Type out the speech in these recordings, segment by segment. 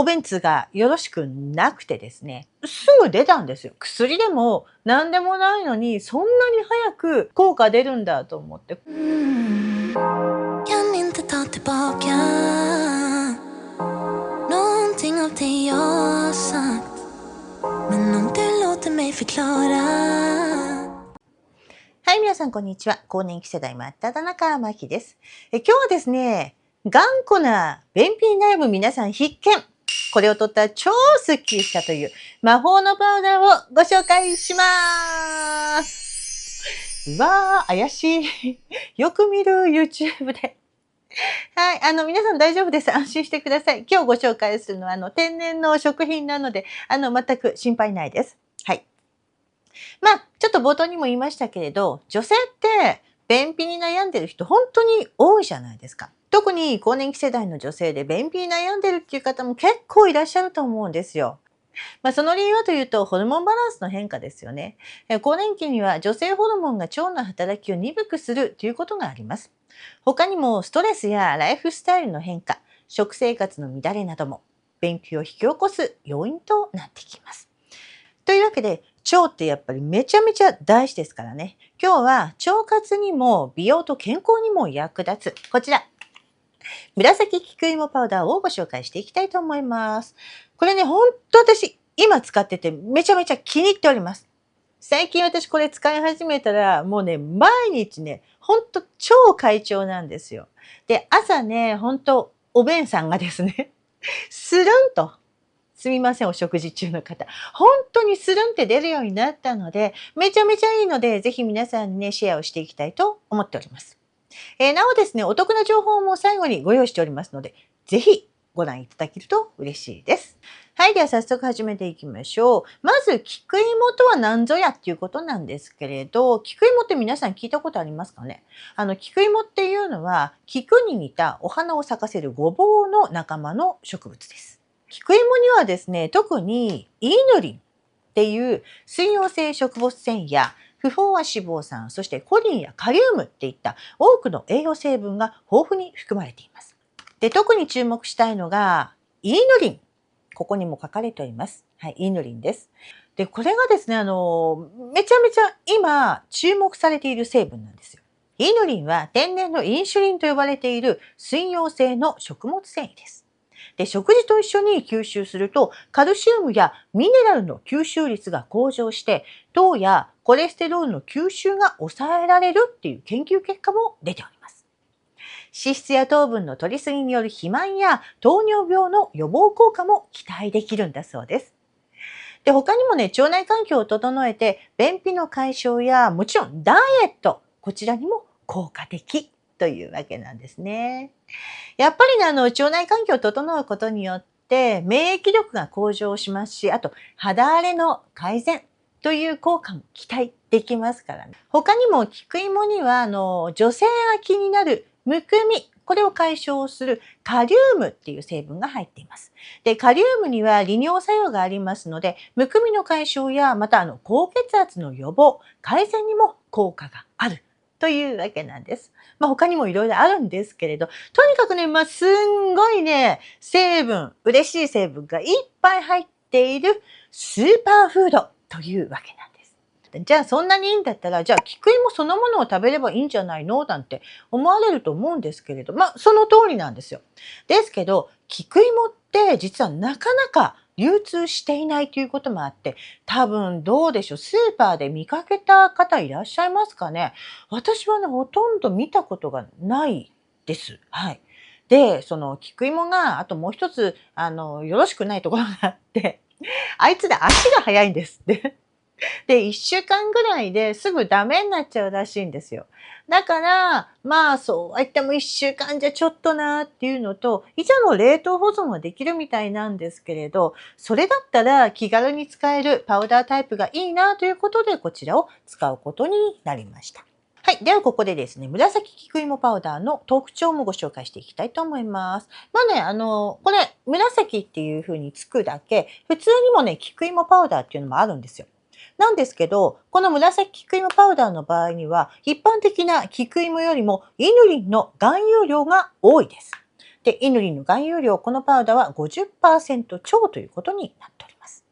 お便通がよろしくなくてですね、すぐ出たんですよ。薬でも何でもないのに、そんなに早く効果出るんだと思って。Kan inte ta tillbaka någonting av det jag sagt. Men om du låter mig förklara. はい、皆さんこんにちは。更年期世代真っ只中まきです。今日はですね、頑固な便秘に悩む皆さん必見。これを取ったら超スッキリしたという魔法のパウダーをご紹介します。うわー、怪しい。よく見る YouTube で。はい、皆さん大丈夫です。安心してください。今日ご紹介するのは天然の食品なので、全く心配ないです。はい。ちょっと冒頭にも言いましたけれど、女性って便秘に悩んでる人本当に多いじゃないですか。特に更年期世代の女性で便秘に悩んでるっていう方も結構いらっしゃると思うんですよ。その理由はというと、ホルモンバランスの変化ですよね。更年期には女性ホルモンが腸の働きを鈍くするということがあります。他にもストレスやライフスタイルの変化、食生活の乱れなども便秘を引き起こす要因となってきます。というわけで、腸ってやっぱりめちゃめちゃ大事ですからね。今日は腸活にも美容と健康にも役立つ、こちら、紫菊芋パウダーをご紹介していきたいと思います。これね、ほんと私、今使っててめちゃめちゃ気に入っております。最近私これ使い始めたら、もうね、毎日ね、ほんと超快調なんですよ。で、朝ね、ほんとおべんさんがですね、スルンと、すみません、お食事中の方。本当にスルンって出るようになったので、めちゃめちゃいいので、ぜひ皆さんにね、シェアをしていきたいと思っております。なおですね、お得な情報も最後にご用意しておりますので、ぜひご覧いただけると嬉しいです。はい、では早速始めていきましょう。まず、菊芋とは何ぞやっていうことなんですけれど、菊芋って皆さん聞いたことありますかね？菊芋っていうのは、菊に似たお花を咲かせるごぼうの仲間の植物です。菊芋にはですね、特にイヌリンっていう水溶性食物繊維や不飽和脂肪酸、そしてコリンやカリウムっていった多くの栄養成分が豊富に含まれています。で、特に注目したいのがイヌリン。ここにも書かれております。はい、イヌリンです。で、これがですね、めちゃめちゃ今注目されている成分なんですよ。イヌリンは天然のインシュリンと呼ばれている水溶性の食物繊維です。で、食事と一緒に吸収すると、カルシウムやミネラルの吸収率が向上して、糖やコレステロールの吸収が抑えられるっていう研究結果も出ております。脂質や糖分の摂りすぎによる肥満や糖尿病の予防効果も期待できるんだそうです。で、他にもね、腸内環境を整えて、便秘の解消や、もちろんダイエット、こちらにも効果的というわけなんですね。やっぱりね、腸内環境を整うことによって、免疫力が向上しますし、あと、肌荒れの改善という効果も期待できますからね。他にも、菊芋には、女性が気になるむくみ、これを解消するカリウムっていう成分が入っています。で、カリウムには利尿作用がありますので、むくみの解消や、また高血圧の予防、改善にも効果があるというわけなんです。他にもいろいろあるんですけれど、とにかくね、すんごいね、成分、嬉しい成分がいっぱい入っているスーパーフードというわけなんです。じゃあそんなにいいんだったら、じゃあ菊芋そのものを食べればいいんじゃないのなんて思われると思うんですけれど、その通りなんですよ。ですけど、菊芋って実はなかなか流通していないということもあって、多分どうでしょう、スーパーで見かけた方いらっしゃいますかね？私はね、ほとんど見たことがないです。はい。で、その菊芋が、あともう一つ、よろしくないところがあって、あいつら足が速いんですって。で、1週間ぐらいですぐダメになっちゃうらしいんですよ。だから、そうは言っても1週間じゃちょっとなっていうのと、以上の冷凍保存はできるみたいなんですけれど、それだったら気軽に使えるパウダータイプがいいなということで、こちらを使うことになりました。はい。では、ここでですね、紫菊芋パウダーの特徴もご紹介していきたいと思います。これ、紫っていう風につくだけ、普通にもね、菊芋パウダーっていうのもあるんですよ。なんですけど、この紫菊芋パウダーの場合には、一般的な菊芋よりもイヌリンの含有量が多いです。で、イヌリンの含有量、このパウダーは 50% 超ということになっております。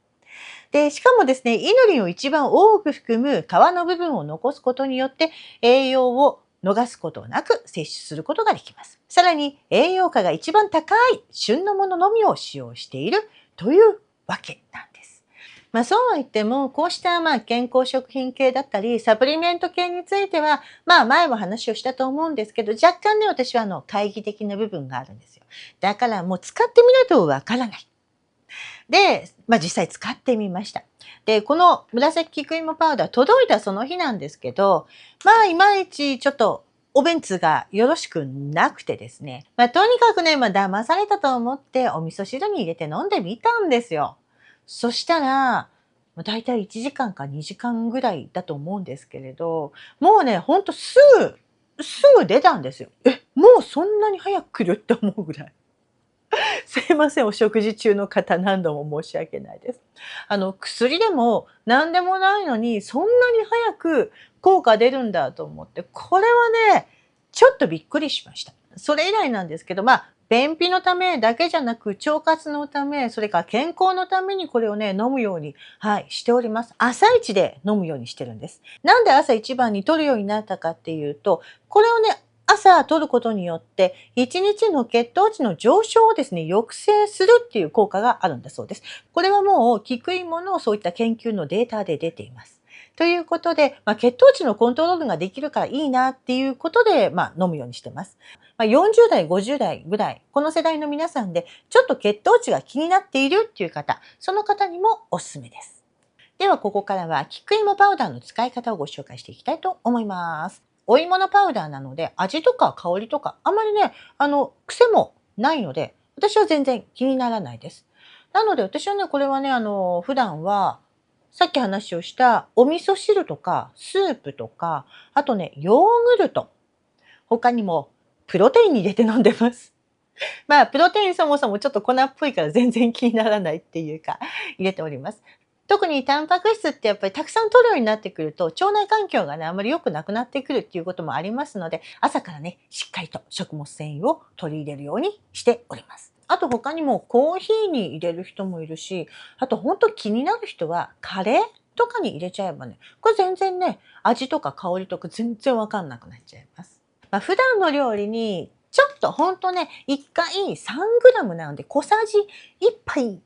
で、しかもですね、イヌリンを一番多く含む皮の部分を残すことによって栄養を逃すことなく摂取することができます。さらに栄養価が一番高い旬のもののみを使用しているというわけなんです。そうは言っても、こうした健康食品系だったり、サプリメント系については、前も話をしたと思うんですけど、若干ね、私は懐疑的な部分があるんですよ。だからもう使ってみないとわからない。で、実際使ってみました。で、この紫菊芋パウダー届いたその日なんですけど、いまいちちょっとお便通がよろしくなくてですね。とにかくね、騙されたと思ってお味噌汁に入れて飲んでみたんですよ。そしたら、だいたい1時間か2時間ぐらいだと思うんですけれど、もうね、ほんとすぐ出たんですよ。もうそんなに早く来るって思うぐらい。すいません、お食事中の方何度も申し訳ないです。薬でも何でもないのに、そんなに早く効果出るんだと思って、これはね、ちょっとびっくりしました。それ以来なんですけど、便秘のためだけじゃなく、腸活のため、それから健康のためにこれをね、飲むように、しております。朝一で飲むようにしてるんです。なんで朝一番に摂るようになったかっていうと、これをね、朝摂ることによって、1日の血糖値の上昇をですね、抑制するっていう効果があるんだそうです。これはもう、菊芋のそういった研究のデータで出ています。ということで、血糖値のコントロールができるからいいなっていうことで、飲むようにしてます。40代、50代ぐらい、この世代の皆さんで、ちょっと血糖値が気になっているっていう方、その方にもおすすめです。では、ここからは、菊芋パウダーの使い方をご紹介していきたいと思います。お芋のパウダーなので、味とか香りとか、あまりね、癖もないので、私は全然気にならないです。なので、私はね、これはね、普段は、さっき話をしたお味噌汁とか、スープとか、あとね、ヨーグルト。他にも、プロテインに入れて飲んでます。プロテインそもそもちょっと粉っぽいから全然気にならないっていうか、入れております。特にタンパク質ってやっぱりたくさん摂るようになってくると、腸内環境がね、あまり良くなくなってくるっていうこともありますので、朝からね、しっかりと食物繊維を取り入れるようにしております。あと他にもコーヒーに入れる人もいるし、あと本当気になる人はカレーとかに入れちゃえばね、これ全然ね、味とか香りとか全然わかんなくなっちゃいます。普段の料理にちょっとほんとね、1回3グラムなので小さじ1杯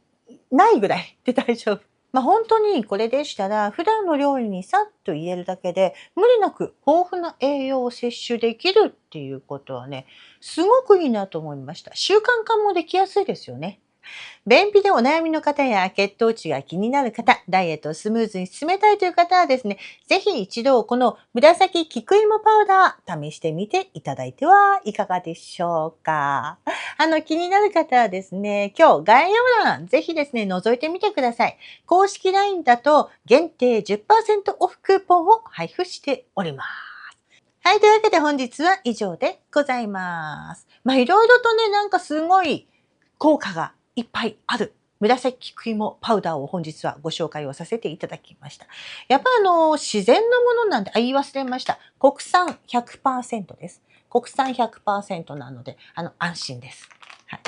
ないぐらいで大丈夫。本当にこれでしたら、普段の料理にさっと入れるだけで、無理なく豊富な栄養を摂取できるっていうことはね、すごくいいなと思いました。習慣化もできやすいですよね。便秘でお悩みの方や血糖値が気になる方、ダイエットをスムーズに進めたいという方はですね、ぜひ一度この紫菊芋パウダー試してみていただいてはいかがでしょうか。気になる方はですね、今日概要欄ぜひですね、覗いてみてください。公式 LINE だと限定 10% オフクーポンを配布しております。はい、というわけで本日は以上でございます。いろいろとね、なんかすごい効果がいっぱいある紫菊芋パウダーを本日はご紹介をさせていただきました。やっぱ自然のものなんで、言い忘れました。国産 100% です。国産 100% なので、安心です。はい。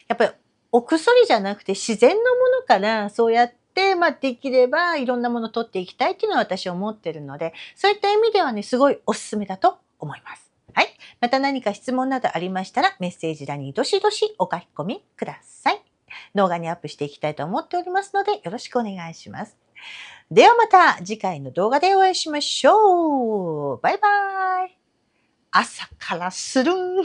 やっぱりお薬じゃなくて自然のものからそうやって、できればいろんなものを取っていきたいっていうのは私は思ってるので、そういった意味ではね、すごいおすすめだと思います。はい。また何か質問などありましたら、メッセージ欄にどしどしお書き込みください。動画にアップしていきたいと思っておりますので、よろしくお願いします。ではまた次回の動画でお会いしましょう。バイバーイ。朝からするん。